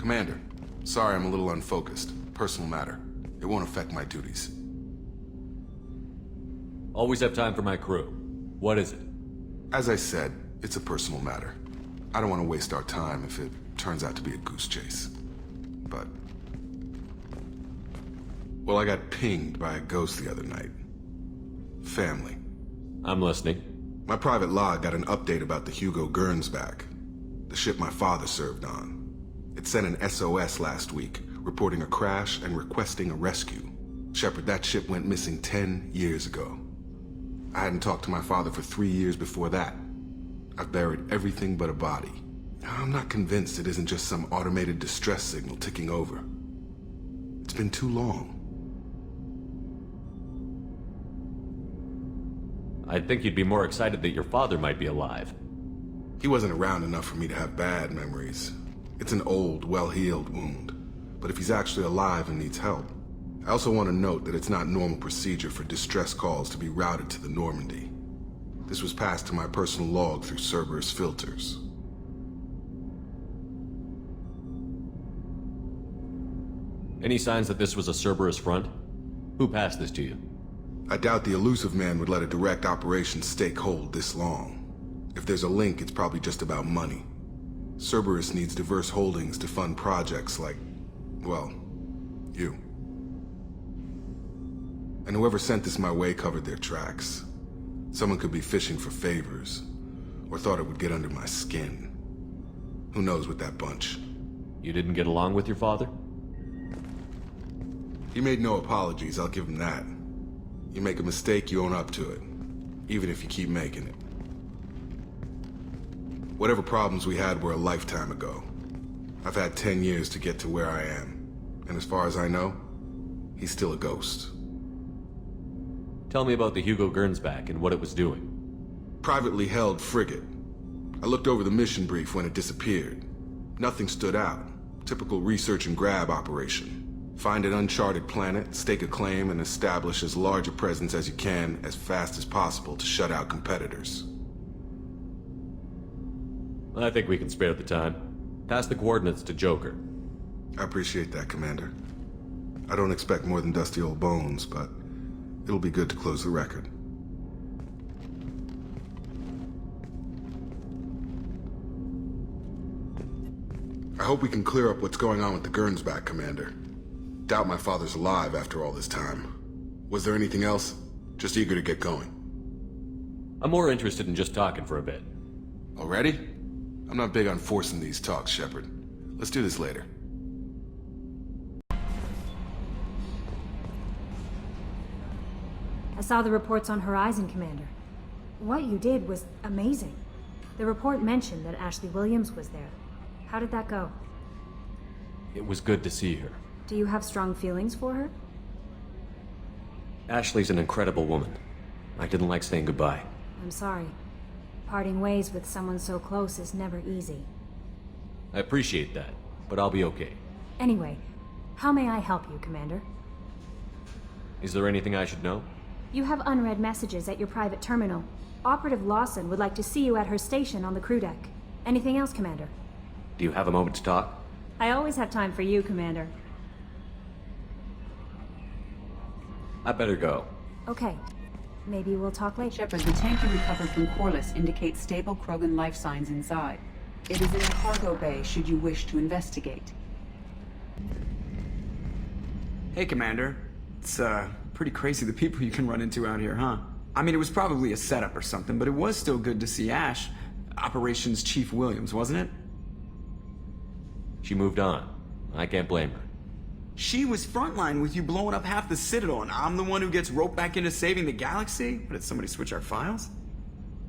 Commander, sorry I'm a little unfocused. Personal matter. It won't affect my duties. Always have time for my crew. What is it? As I said, it's a personal matter. I don't want to waste our time if it turns out to be a goose chase. But... well, I got pinged by a ghost the other night. Family. I'm listening. My private log got an update about the Hugo Gernsback, the ship my father served on. It sent an SOS last week, reporting a crash and requesting a rescue. Shepard, that ship went missing 10 years ago. I hadn't talked to my father for 3 years before that. I've buried everything but a body. I'm not convinced it isn't just some automated distress signal ticking over. It's been too long. I'd think you'd be more excited that your father might be alive. He wasn't around enough for me to have bad memories. It's an old, well-healed wound. But if he's actually alive and needs help, I also want to note that it's not normal procedure for distress calls to be routed to the Normandy. This was passed to my personal log through Cerberus filters. Any signs that this was a Cerberus front? Who passed this to you? I doubt the elusive man would let a direct operations stake hold this long. If there's a link, it's probably just about money. Cerberus needs diverse holdings to fund projects like, well, you. And whoever sent this my way covered their tracks. Someone could be fishing for favors, or thought it would get under my skin. Who knows with that bunch? You didn't get along with your father? He made no apologies, I'll give him that. You make a mistake, you own up to it, even if you keep making it. Whatever problems we had were a lifetime ago. I've had 10 years to get to where I am, and as far as I know, he's still a ghost. Tell me about the Hugo Gernsback and what it was doing. Privately held frigate. I looked over the mission brief when it disappeared. Nothing stood out. Typical research and grab operation. Find an uncharted planet, stake a claim, and establish as large a presence as you can as fast as possible to shut out competitors. I think we can spare the time. Pass the coordinates to Joker. I appreciate that, Commander. I don't expect more than dusty old bones, but it'll be good to close the record. I hope we can clear up what's going on with the Gernsback, Commander. Doubt my father's alive after all this time. Was there anything else? Just eager to get going. I'm more interested in just talking for a bit. Already? I'm not big on forcing these talks, Shepard. Let's do this later. I saw the reports on Horizon, Commander. What you did was amazing. The report mentioned that Ashley Williams was there. How did that go? It was good to see her. Do you have strong feelings for her? Ashley's an incredible woman. I didn't like saying goodbye. I'm sorry. Parting ways with someone so close is never easy. I appreciate that, but I'll be okay. Anyway, how may I help you, Commander? Is there anything I should know? You have unread messages at your private terminal. Operative Lawson would like to see you at her station on the crew deck. Anything else, Commander? Do you have a moment to talk? I always have time for you, Commander. I better go. Okay. Maybe we'll talk later. Shepard, the tank you recovered from Corliss indicates stable Krogan life signs inside. It is in the cargo bay should you wish to investigate. Hey, Commander. It's, pretty crazy the people you can run into out here, huh? I mean, it was probably a setup or something, but it was still good to see Ash. Operations Chief Williams, wasn't it? She moved on. I can't blame her. She was frontline with you blowing up half the Citadel, and I'm the one who gets roped back into saving the galaxy? But did somebody switch our files?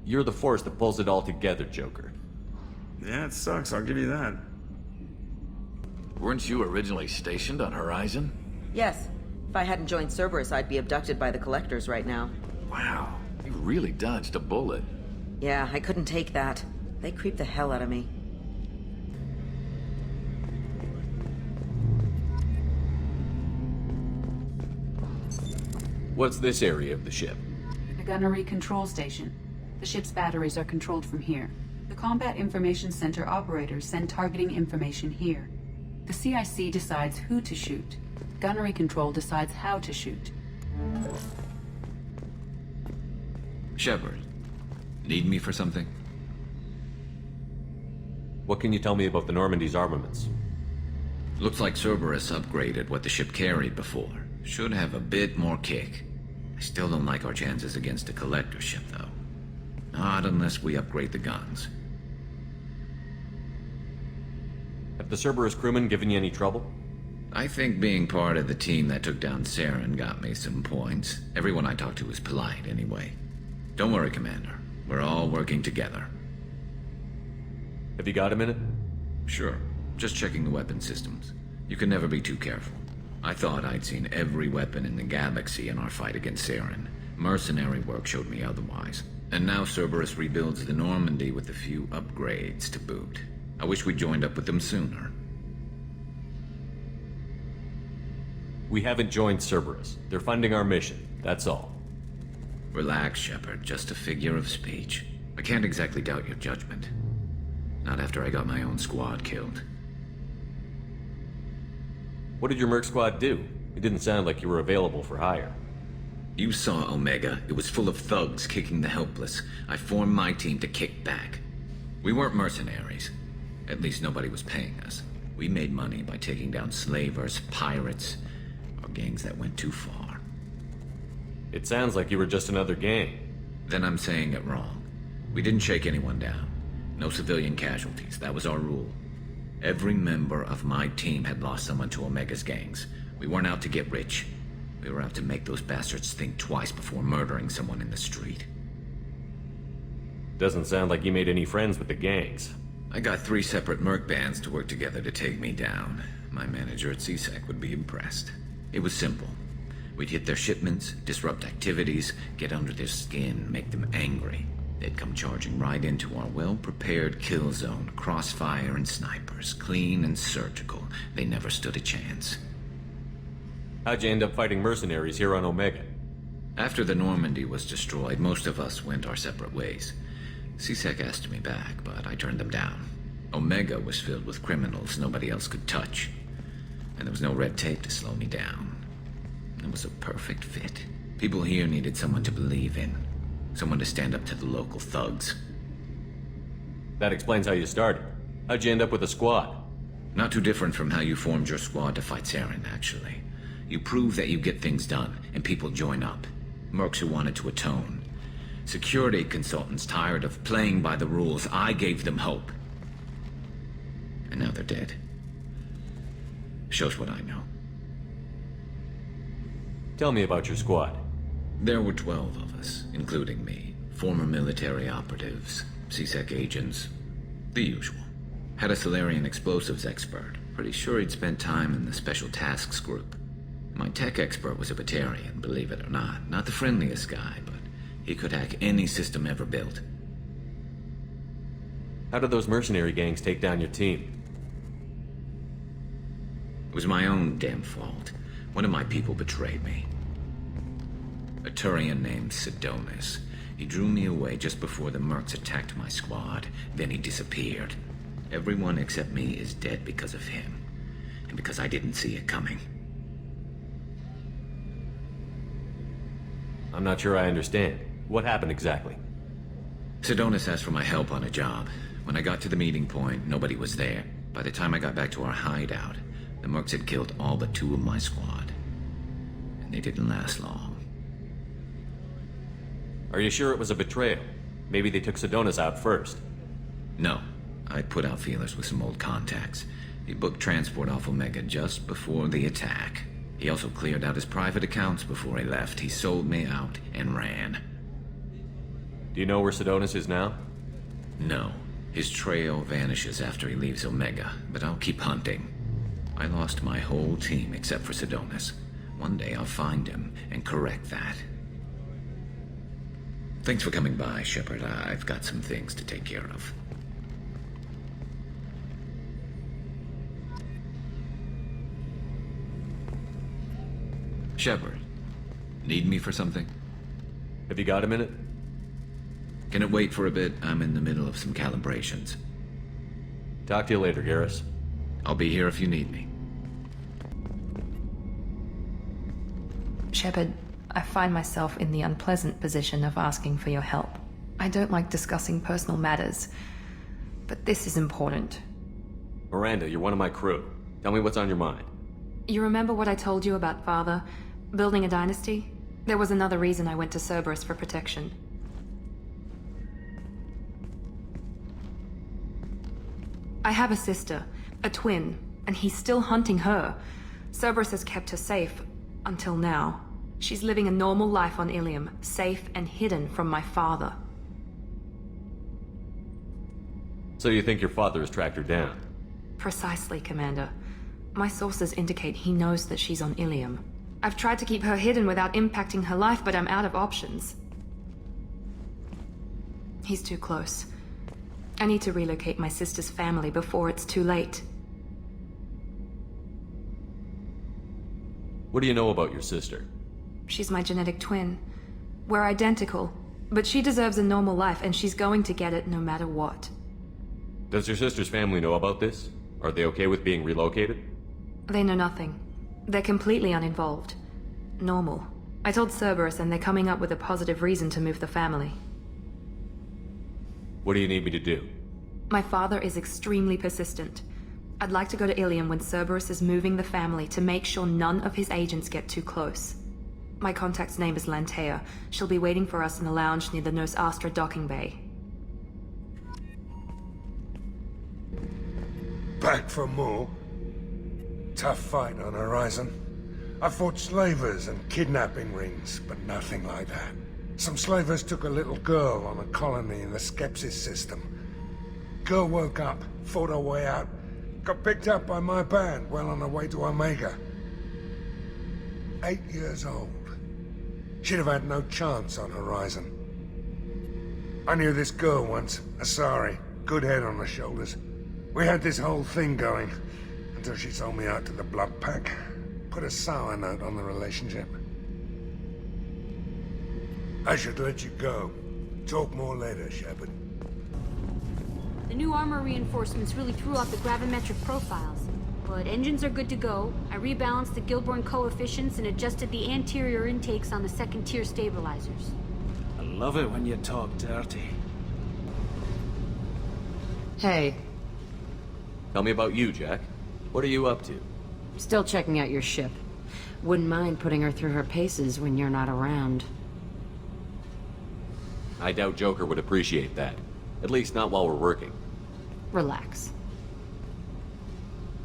You're the force that pulls it all together, Joker. Yeah, it sucks, I'll give you that. Weren't you originally stationed on Horizon? Yes. If I hadn't joined Cerberus, I'd be abducted by the Collectors right now. Wow, you really dodged a bullet. Yeah, I couldn't take that. They creep the hell out of me. What's this area of the ship? The gunnery control station. The ship's batteries are controlled from here. The Combat Information Center operators send targeting information here. The CIC decides who to shoot. Gunnery control decides how to shoot. Shepard, need me for something? What can you tell me about the Normandy's armaments? Looks like Cerberus upgraded what the ship carried before. Should have a bit more kick. I still don't like our chances against a collector ship, though. Not unless we upgrade the guns. Have the Cerberus crewmen given you any trouble? I think being part of the team that took down Saren got me some points. Everyone I talked to was polite, anyway. Don't worry, Commander. We're all working together. Have you got a minute? Sure. Just checking the weapon systems. You can never be too careful. I thought I'd seen every weapon in the galaxy in our fight against Saren. Mercenary work showed me otherwise. And now Cerberus rebuilds the Normandy with a few upgrades to boot. I wish we joined up with them sooner. We haven't joined Cerberus. They're funding our mission, that's all. Relax, Shepard. Just a figure of speech. I can't exactly doubt your judgment. Not after I got my own squad killed. What did your merc squad do? It didn't sound like you were available for hire. You saw Omega. It was full of thugs kicking the helpless. I formed my team to kick back. We weren't mercenaries. At least nobody was paying us. We made money by taking down slavers, pirates, or gangs that went too far. It sounds like you were just another gang. Then I'm saying it wrong. We didn't shake anyone down. No civilian casualties. That was our rule. Every member of my team had lost someone to Omega's gangs. We weren't out to get rich. We were out to make those bastards think twice before murdering someone in the street. Doesn't sound like you made any friends with the gangs. I got 3 separate merc bands to work together to take me down. My manager at CSEC would be impressed. It was simple. We'd hit their shipments, disrupt activities, get under their skin, make them angry. They'd come charging right into our well-prepared kill zone, crossfire and snipers, clean and surgical. They never stood a chance. How'd you end up fighting mercenaries here on Omega? After the Normandy was destroyed, most of us went our separate ways. CSEC asked me back, but I turned them down. Omega was filled with criminals nobody else could touch. And there was no red tape to slow me down. It was a perfect fit. People here needed someone to believe in. Someone to stand up to the local thugs. That explains how you started. How'd you end up with a squad? Not too different from how you formed your squad to fight Saren, actually. You prove that you get things done, and people join up. Mercs who wanted to atone. Security consultants tired of playing by the rules. I gave them hope. And now they're dead. Shows what I know. Tell me about your squad. There were 12 of us, including me. Former military operatives, CSEC agents, the usual. Had a Solarian explosives expert. Pretty sure he'd spent time in the Special Tasks Group. My tech expert was a Batarian, believe it or not. Not the friendliest guy, but he could hack any system ever built. How did those mercenary gangs take down your team? It was my own damn fault. One of my people betrayed me. A Turian named Sidonis. He drew me away just before the mercs attacked my squad. Then he disappeared. Everyone except me is dead because of him. And because I didn't see it coming. I'm not sure I understand. What happened exactly? Sidonis asked for my help on a job. When I got to the meeting point, nobody was there. By the time I got back to our hideout, the mercs had killed all but 2 of my squad. And they didn't last long. Are you sure it was a betrayal? Maybe they took Sidonis out first. No. I put out feelers with some old contacts. He booked transport off Omega just before the attack. He also cleared out his private accounts before he left. He sold me out and ran. Do you know where Sidonis is now? No. His trail vanishes after he leaves Omega, but I'll keep hunting. I lost my whole team except for Sidonis. One day I'll find him and correct that. Thanks for coming by, Shepard. I've got some things to take care of. Shepard, need me for something? Have you got a minute? Can it wait for a bit? I'm in the middle of some calibrations. Talk to you later, Garrus. I'll be here if you need me. Shepard, I find myself in the unpleasant position of asking for your help. I don't like discussing personal matters, but this is important. Miranda, you're one of my crew. Tell me what's on your mind. You remember what I told you about Father? Building a dynasty? There was another reason I went to Cerberus for protection. I have a sister, a twin, and he's still hunting her. Cerberus has kept her safe, until now. She's living a normal life on Ilium, safe and hidden from my father. So you think your father has tracked her down? Precisely, Commander. My sources indicate he knows that she's on Ilium. I've tried to keep her hidden without impacting her life, but I'm out of options. He's too close. I need to relocate my sister's family before it's too late. What do you know about your sister? She's my genetic twin. We're identical, but she deserves a normal life, and she's going to get it no matter what. Does your sister's family know about this? Are they okay with being relocated? They know nothing. They're completely uninvolved. Normal. I told Cerberus, and they're coming up with a positive reason to move the family. What do you need me to do? My father is extremely persistent. I'd like to go to Ilium when Cerberus is moving the family to make sure none of his agents get too close. My contact's name is Lantea. She'll be waiting for us in the lounge near the Nos Astra docking bay. Back for more? Tough fight on Horizon. I fought slavers and kidnapping rings, but nothing like that. Some slavers took a little girl on a colony in the Skepsis system. Girl woke up, fought her way out, got picked up by my band well on her way to Omega. 8 years old. She'd have had no chance on Horizon. I knew this girl once, Asari, good head on her shoulders. We had this whole thing going, until she sold me out to the Blood Pack. Put a sour note on the relationship. I should let you go. Talk more later, Shepard. The new armor reinforcements really threw off the gravimetric profiles. But engines are good to go. I rebalanced the Gilborn coefficients and adjusted the anterior intakes on the second-tier stabilizers. I love it when you talk dirty. Hey, Tell me about you, Jack. What are you up to? still checking out your ship. Wouldn't mind putting her through her paces when you're not around. I doubt Joker would appreciate that. At least not while we're working. Relax.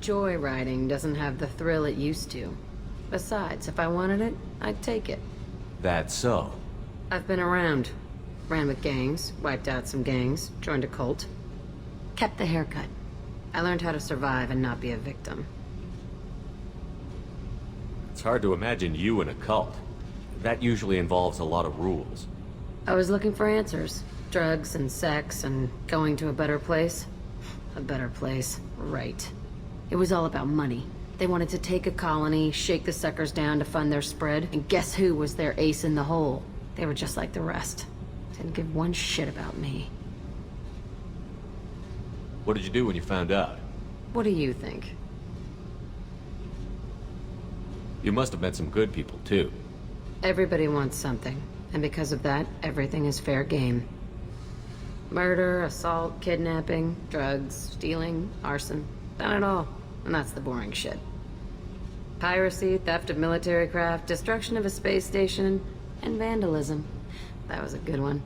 Joyriding doesn't have the thrill it used to. Besides, if I wanted it, I'd take it. That's so. I've been around. Ran with gangs, wiped out some gangs, joined a cult. Kept the haircut. I learned how to survive and not be a victim. It's hard to imagine you in a cult. That usually involves a lot of rules. I was looking for answers. Drugs and sex and going to a better place. A better place, right. It was all about money. They wanted to take a colony, shake the suckers down to fund their spread, and guess who was their ace in the hole? They were just like the rest. Didn't give one shit about me. What did you do when you found out? What do you think? You must have met some good people, too. Everybody wants something, and because of that, everything is fair game. Murder, assault, kidnapping, drugs, stealing, arson. Done it all. And that's the boring shit. Piracy, theft of military craft, destruction of a space station, and vandalism. That was a good one.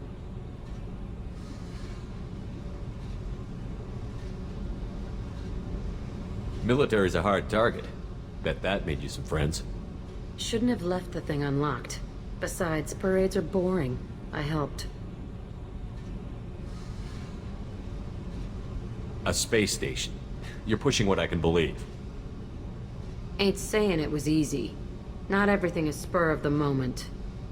Military's a hard target. Bet that made you some friends. Shouldn't have left the thing unlocked. Besides, parades are boring. I helped. A space station. You're pushing what I can believe. Ain't saying it was easy. Not everything is spur of the moment.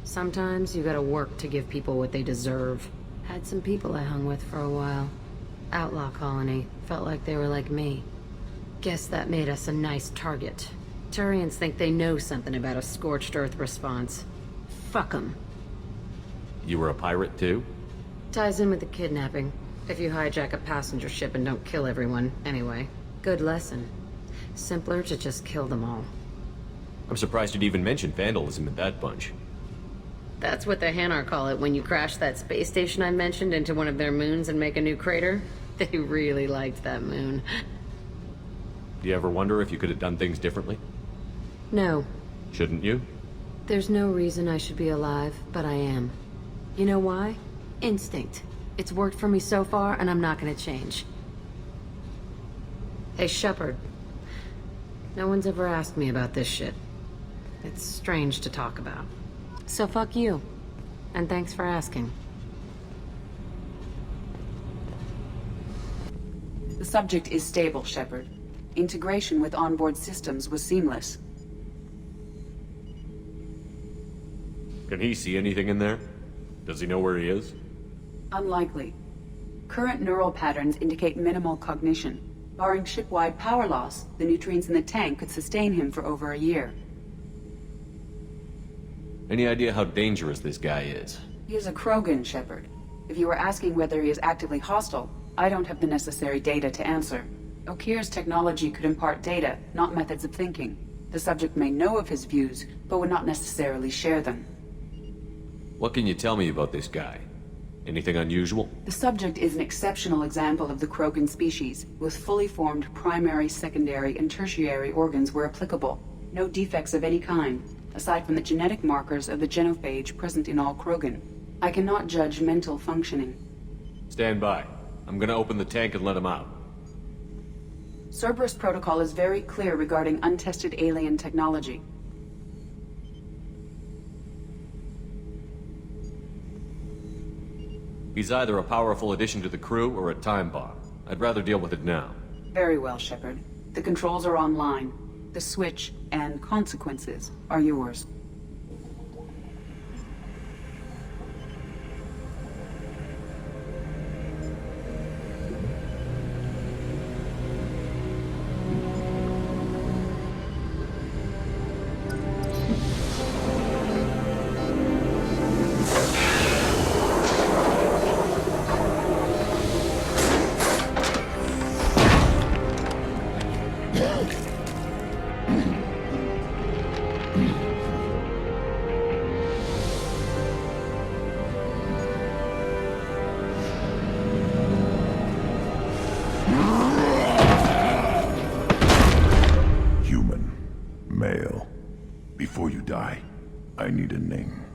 Sometimes you gotta work to give people what they deserve. Had some people I hung with for a while. Outlaw colony. Felt like they were like me. Guess that made us a nice target. Turians think they know something about a scorched earth response. Fuck 'em. You were a pirate, too? Ties in with the kidnapping. If you hijack a passenger ship and don't kill everyone, anyway. Good lesson. Simpler to just kill them all. I'm surprised you'd even mention vandalism in that bunch. That's what the Hanar call it when you crash that space station I mentioned into one of their moons and make a new crater. They really liked that moon. Do you ever wonder if you could have done things differently? No. Shouldn't you? There's no reason I should be alive, but I am. You know why? Instinct. It's worked for me so far, and I'm not gonna change. Hey, Shepard. No one's ever asked me about this shit. It's strange to talk about. So fuck you. And thanks for asking. The subject is stable, Shepard. Integration with onboard systems was seamless. Can he see anything in there? Does he know where he is? Unlikely. Current neural patterns indicate minimal cognition. Barring ship-wide power loss, the nutrients in the tank could sustain him for over a year. Any idea how dangerous this guy is? He is a Krogan, Shepard. If you were asking whether he is actively hostile, I don't have the necessary data to answer. Okir's technology could impart data, not methods of thinking. The subject may know of his views, but would not necessarily share them. What can you tell me about this guy? Anything unusual? The subject is an exceptional example of the Krogan species, with fully formed primary, secondary, and tertiary organs where applicable. No defects of any kind, aside from the genetic markers of the genophage present in all Krogan. I cannot judge mental functioning. Stand by. I'm gonna open the tank and let him out. Cerberus protocol is very clear regarding untested alien technology. He's either a powerful addition to the crew or a time bomb. I'd rather deal with it now. Very well, Shepard. The controls are online. The switch and consequences are yours. I need a name.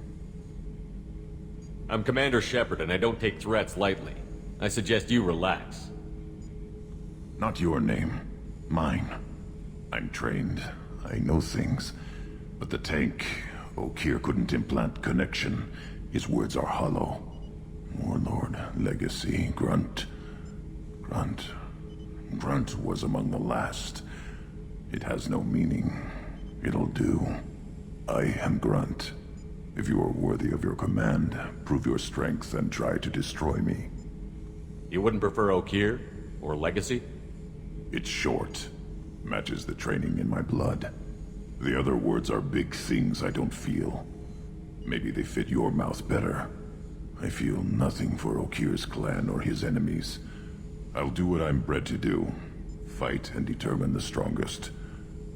I'm Commander Shepard, and I don't take threats lightly. I suggest you relax. Not your name. Mine. I'm trained. I know things. But the tank, Okir couldn't implant connection. His words are hollow. Warlord, Legacy, Grunt. Grunt was among the last. It has no meaning. It'll do. I am Grunt. If you are worthy of your command, prove your strength and try to destroy me. You wouldn't prefer Okir? Or Legacy? It's short. Matches the training in my blood. The other words are big things I don't feel. Maybe they fit your mouth better. I feel nothing for Okir's clan or his enemies. I'll do what I'm bred to do. Fight and determine the strongest.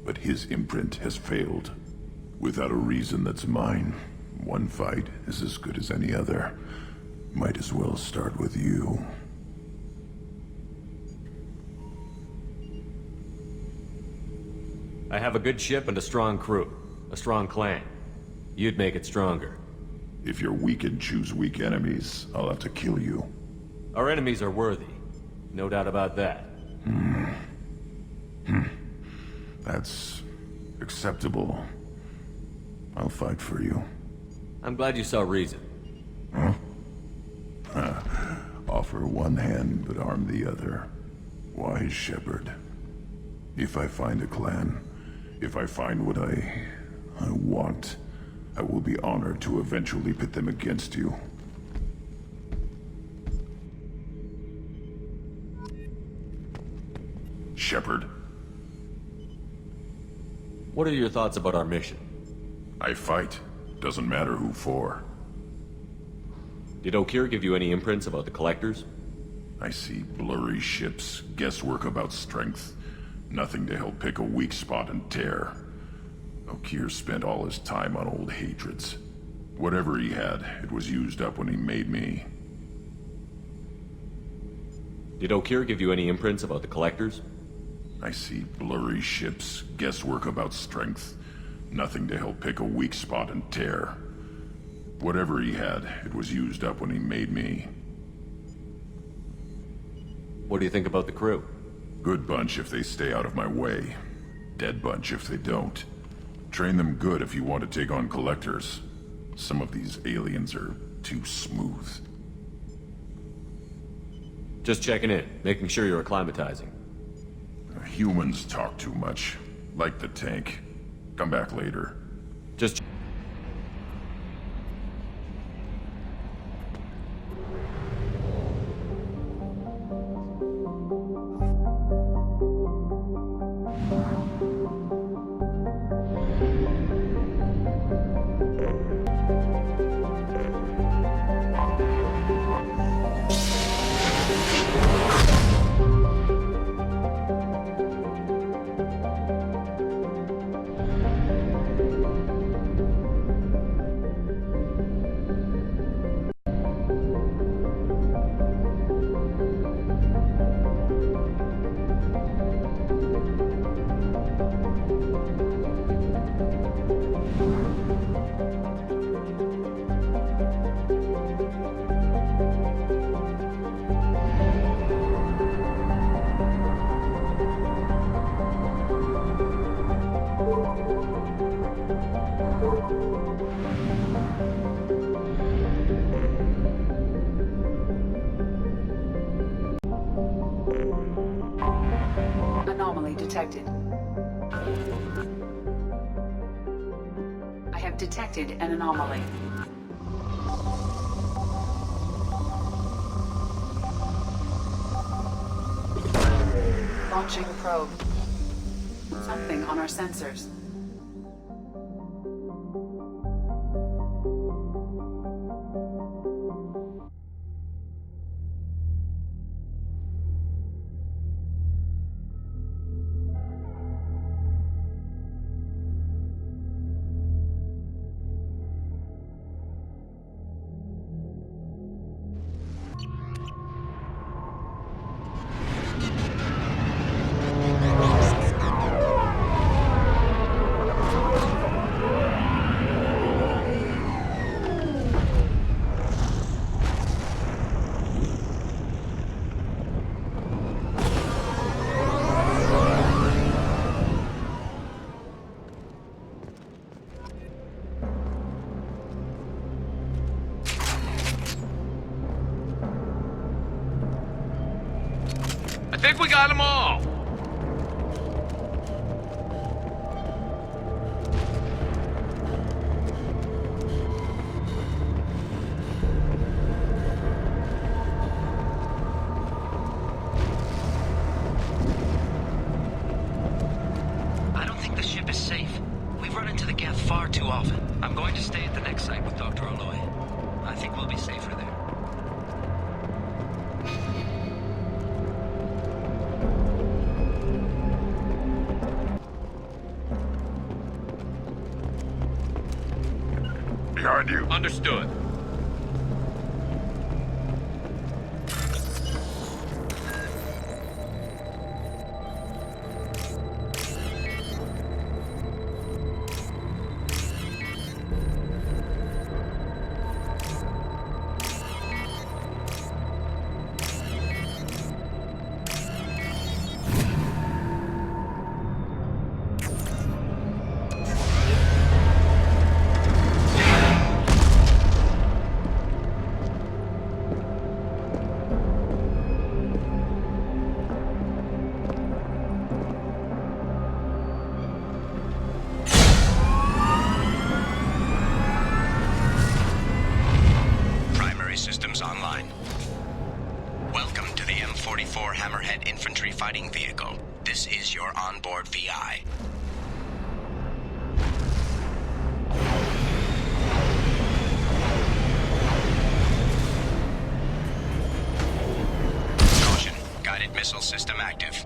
But his imprint has failed. Without a reason that's mine, one fight is as good as any other. Might as well start with you. I have a good ship and a strong crew. A strong clan. You'd make it stronger. If you're weak and choose weak enemies, I'll have to kill you. Our enemies are worthy. No doubt about that. That's acceptable. I'll fight for you. I'm glad you saw reason. Huh? Offer one hand, but arm the other. Wise Shepard. If I find a clan, if I find what I want, I will be honored to eventually pit them against you. Shepard. What are your thoughts about our mission? I fight. Doesn't matter who for. Did Okir give you any imprints about the Collectors? I see blurry ships, guesswork about strength. Nothing to help pick a weak spot and tear. Okeer spent all his time on old hatreds. Whatever he had, it was used up when he made me. Did Okeer give you any imprints about the Collectors? I see blurry ships, guesswork about strength. Nothing to help pick a weak spot and tear. Whatever he had, it was used up when he made me. What do you think about the crew? Good bunch if they stay out of my way. Dead bunch if they don't. Train them good if you want to take on Collectors. Some of these aliens are too smooth. Just checking in, making sure you're acclimatizing. Humans talk too much. Like the tank. Come back later. Just... Anomaly detected. I have detected an anomaly. Launching probe. Something on our sensors. I think we got them all! I don't think the ship is safe. We've run into the geth far too often. I'm going to stay at the next site with Dr. Aloy. I think we'll be safer there. Behind you. Understood. Systems online. Welcome to the M44 Hammerhead Infantry Fighting Vehicle. This is your onboard VI. Caution, guided missile system active.